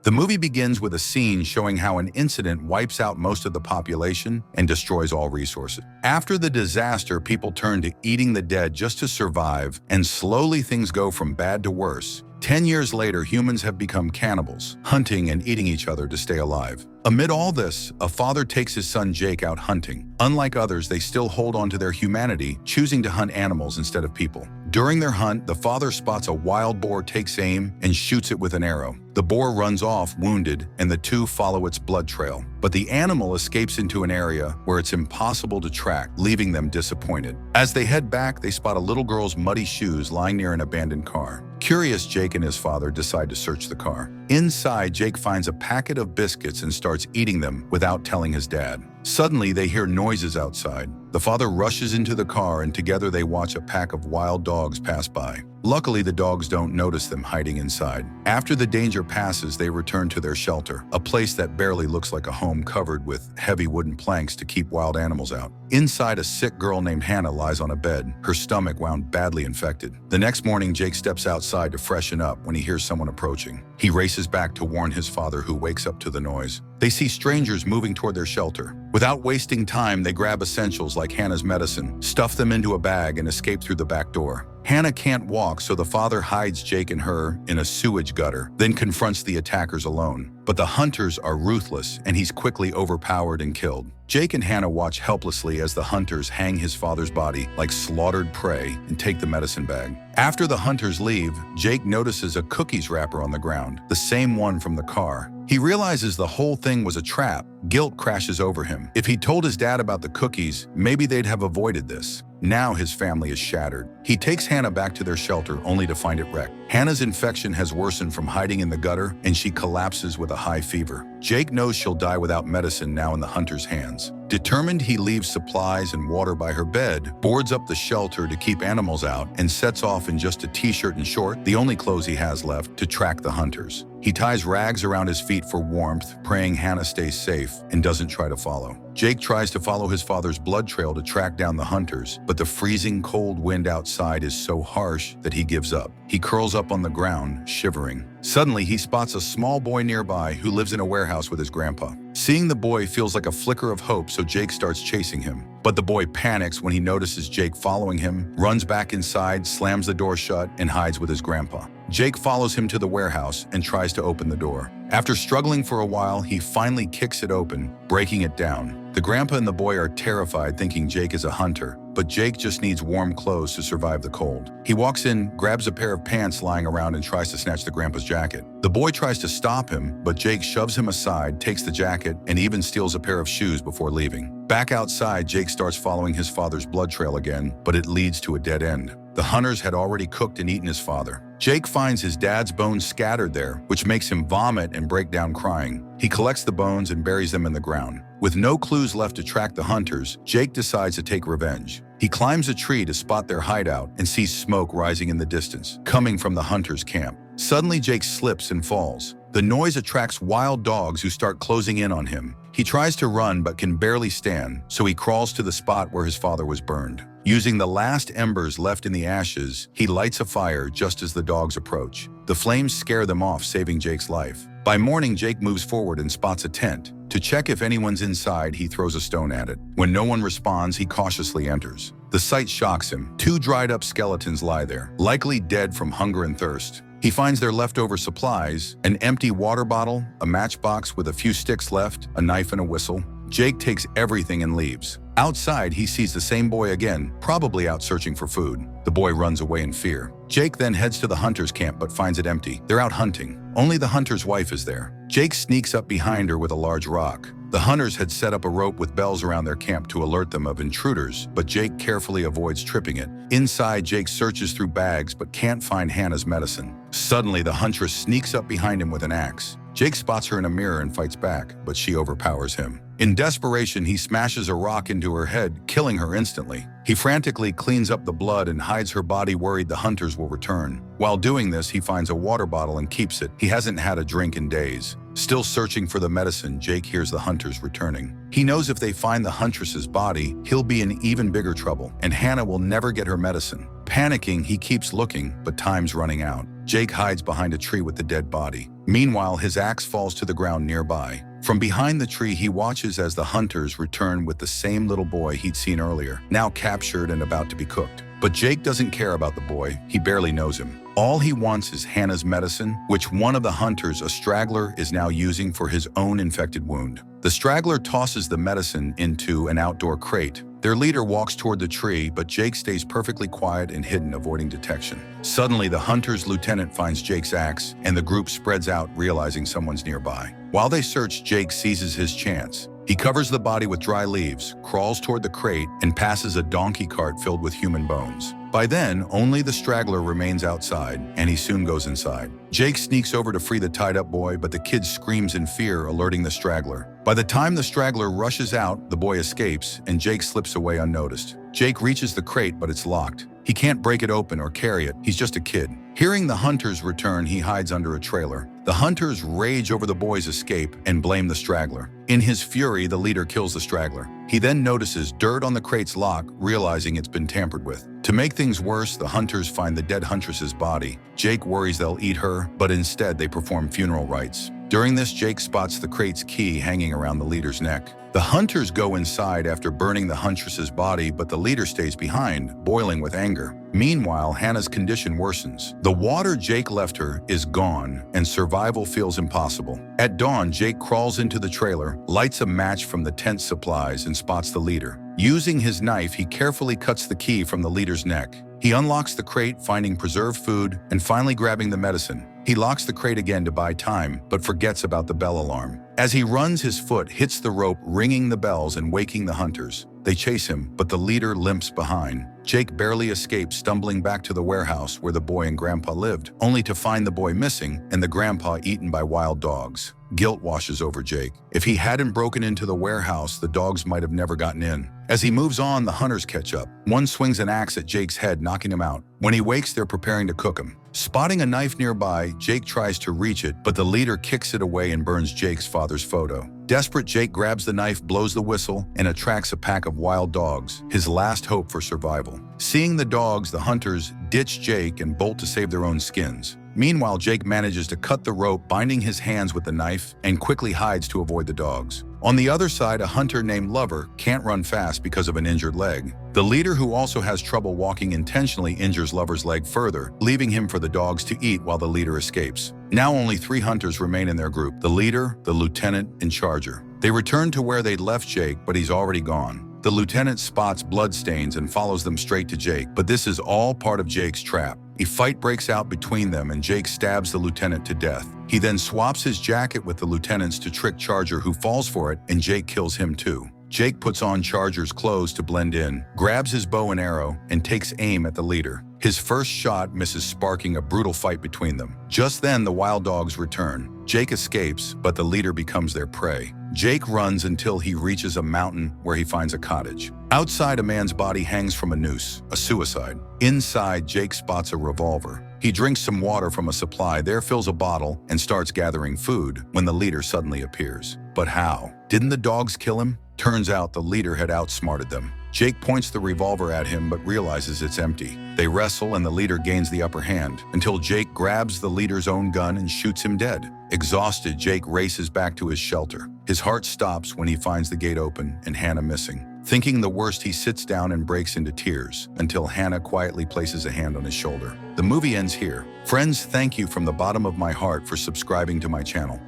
The movie begins with a scene showing how an incident wipes out most of the population and destroys all resources. After the disaster, people turn to eating the dead just to survive, and slowly things go from bad to worse. 10 years later, humans have become cannibals, hunting and eating each other to stay alive. Amid all this, a father takes his son Jake out hunting. Unlike others, they still hold on to their humanity, choosing to hunt animals instead of people. During their hunt, the father spots a wild boar, takes aim, and shoots it with an arrow. The boar runs off, wounded, and the two follow its blood trail. But the animal escapes into an area where it's impossible to track, leaving them disappointed. As they head back, they spot a little girl's muddy shoes lying near an abandoned car. Curious, Jake and his father decide to search the car. Inside, Jake finds a packet of biscuits and starts eating them without telling his dad. Suddenly, they hear noises outside. The father rushes into the car, and together they watch a pack of wild dogs pass by. Luckily, the dogs don't notice them hiding inside. After the danger passes, they return to their shelter, a place that barely looks like a home covered with heavy wooden planks to keep wild animals out. Inside, a sick girl named Hannah lies on a bed, her stomach wound badly infected. The next morning, Jake steps outside to freshen up when he hears someone approaching. He races back to warn his father, who wakes up to the noise. They see strangers moving toward their shelter. Without wasting time, they grab essentials like Hannah's medicine, stuff them into a bag, and escape through the back door. Hannah can't walk, so the father hides Jake and her in a sewage gutter, then confronts the attackers alone. But the hunters are ruthless, and he's quickly overpowered and killed. Jake and Hannah watch helplessly as the hunters hang his father's body like slaughtered prey and take the medicine bag. After the hunters leave, Jake notices a cookies wrapper on the ground, the same one from the car. He realizes the whole thing was a trap. Guilt crashes over him. If he'd told his dad about the cookies, maybe they'd have avoided this. Now his family is shattered. He takes Hannah back to their shelter only to find it wrecked. Hannah's infection has worsened from hiding in the gutter, and she collapses with a high fever. Jake knows she'll die without medicine now in the hunter's hands. Determined, he leaves supplies and water by her bed, boards up the shelter to keep animals out, and sets off in just a t-shirt and short, the only clothes he has left, to track the hunters. He ties rags around his feet for warmth, praying Hannah stays safe and doesn't try to follow. Jake tries to follow his father's blood trail to track down the hunters, but the freezing cold wind outside is so harsh that he gives up. He curls up on the ground, shivering. Suddenly, he spots a small boy nearby who lives in a warehouse with his grandpa. Seeing the boy feels like a flicker of hope, so Jake starts chasing him. But the boy panics when he notices Jake following him, runs back inside, slams the door shut, and hides with his grandpa. Jake follows him to the warehouse and tries to open the door. After struggling for a while, he finally kicks it open, breaking it down. The grandpa and the boy are terrified, thinking Jake is a hunter, but Jake just needs warm clothes to survive the cold. He walks in, grabs a pair of pants lying around, and tries to snatch the grandpa's jacket. The boy tries to stop him, but Jake shoves him aside, takes the jacket, and even steals a pair of shoes before leaving. Back outside, Jake starts following his father's blood trail again, but it leads to a dead end. The hunters had already cooked and eaten his father. Jake finds his dad's bones scattered there, which makes him vomit and break down crying. He collects the bones and buries them in the ground. With no clues left to track the hunters, Jake decides to take revenge. He climbs a tree to spot their hideout and sees smoke rising in the distance, coming from the hunters' camp. Suddenly, Jake slips and falls. The noise attracts wild dogs who start closing in on him. He tries to run but can barely stand, so he crawls to the spot where his father was burned. Using the last embers left in the ashes, he lights a fire just as the dogs approach. The flames scare them off, saving Jake's life. By morning, Jake moves forward and spots a tent. To check if anyone's inside, he throws a stone at it. When no one responds, he cautiously enters. The sight shocks him. 2 dried-up skeletons lie there, likely dead from hunger and thirst. He finds their leftover supplies, an empty water bottle, a matchbox with a few sticks left, a knife and a whistle. Jake takes everything and leaves. Outside, he sees the same boy again, probably out searching for food. The boy runs away in fear. Jake then heads to the hunter's camp but finds it empty. They're out hunting. Only the hunter's wife is there. Jake sneaks up behind her with a large rock. The hunters had set up a rope with bells around their camp to alert them of intruders, but Jake carefully avoids tripping it. Inside, Jake searches through bags but can't find Hannah's medicine. Suddenly, the huntress sneaks up behind him with an axe. Jake spots her in a mirror and fights back, but she overpowers him. In desperation, he smashes a rock into her head, killing her instantly. He frantically cleans up the blood and hides her body, worried the hunters will return. While doing this, he finds a water bottle and keeps it. He hasn't had a drink in days. Still searching for the medicine, Jake hears the hunters returning. He knows if they find the huntress's body, he'll be in even bigger trouble, and Hannah will never get her medicine. Panicking, he keeps looking, but time's running out. Jake hides behind a tree with the dead body. Meanwhile, his axe falls to the ground nearby. From behind the tree, he watches as the hunters return with the same little boy he'd seen earlier, now captured and about to be cooked. But Jake doesn't care about the boy. He barely knows him. All he wants is Hannah's medicine, which one of the hunters, a straggler, is now using for his own infected wound. The straggler tosses the medicine into an outdoor crate. Their leader walks toward the tree, but Jake stays perfectly quiet and hidden, avoiding detection. Suddenly, the hunter's lieutenant finds Jake's axe, and the group spreads out, realizing someone's nearby. While they search, Jake seizes his chance. He covers the body with dry leaves, crawls toward the crate, and passes a donkey cart filled with human bones. By then, only the straggler remains outside, and he soon goes inside. Jake sneaks over to free the tied-up boy, but the kid screams in fear, alerting the straggler. By the time the straggler rushes out, the boy escapes, and Jake slips away unnoticed. Jake reaches the crate, but it's locked. He can't break it open or carry it. He's just a kid. Hearing the hunters return, he hides under a trailer. The hunters rage over the boy's escape and blame the straggler. In his fury, the leader kills the straggler. He then notices dirt on the crate's lock, realizing it's been tampered with. To make things worse, the hunters find the dead huntress's body. Jake worries they'll eat her, but instead they perform funeral rites. During this, Jake spots the crate's key hanging around the leader's neck. The hunters go inside after burning the huntress's body, but the leader stays behind, boiling with anger. Meanwhile, Hannah's condition worsens. The water Jake left her is gone, and survival feels impossible. At dawn, Jake crawls into the trailer, lights a match from the tent supplies, and spots the leader. Using his knife, he carefully cuts the key from the leader's neck. He unlocks the crate, finding preserved food, and finally grabbing the medicine. He locks the crate again to buy time, but forgets about the bell alarm. As he runs, his foot hits the rope, ringing the bells and waking the hunters. They chase him, but the leader limps behind. Jake barely escapes, stumbling back to the warehouse where the boy and Grandpa lived, only to find the boy missing and the grandpa eaten by wild dogs. Guilt washes over Jake. If he hadn't broken into the warehouse, the dogs might have never gotten in. As he moves on, the hunters catch up. One swings an axe at Jake's head, knocking him out. When he wakes, they're preparing to cook him. Spotting a knife nearby, Jake tries to reach it, but the leader kicks it away and burns Jake's father's photo. Desperate, Jake grabs the knife, blows the whistle, and attracts a pack of wild dogs, his last hope for survival. Seeing the dogs, the hunters ditch Jake and bolt to save their own skins. Meanwhile, Jake manages to cut the rope, binding his hands with the knife, and quickly hides to avoid the dogs. On the other side, a hunter named Lover can't run fast because of an injured leg. The leader, who also has trouble walking, intentionally injures Lover's leg further, leaving him for the dogs to eat while the leader escapes. Now only 3 hunters remain in their group: the leader, the lieutenant, and Charger. They return to where they'd left Jake, but he's already gone. The lieutenant spots bloodstains and follows them straight to Jake, but this is all part of Jake's trap. A fight breaks out between them and Jake stabs the lieutenant to death. He then swaps his jacket with the lieutenant's to trick Charger, who falls for it, and Jake kills him too. Jake puts on Charger's clothes to blend in, grabs his bow and arrow, and takes aim at the leader. His first shot misses, sparking a brutal fight between them. Just then, the wild dogs return. Jake escapes, but the leader becomes their prey. Jake runs until he reaches a mountain where he finds a cottage. Outside, a man's body hangs from a noose, a suicide. Inside, Jake spots a revolver. He drinks some water from a supply, there fills a bottle, and starts gathering food when the leader suddenly appears. But how? Didn't the dogs kill him? Turns out the leader had outsmarted them. Jake points the revolver at him but realizes it's empty. They wrestle and the leader gains the upper hand until Jake grabs the leader's own gun and shoots him dead. Exhausted, Jake races back to his shelter. His heart stops when he finds the gate open and Hannah missing. Thinking the worst, he sits down and breaks into tears until Hannah quietly places a hand on his shoulder. The movie ends here. Friends, thank you from the bottom of my heart for subscribing to my channel.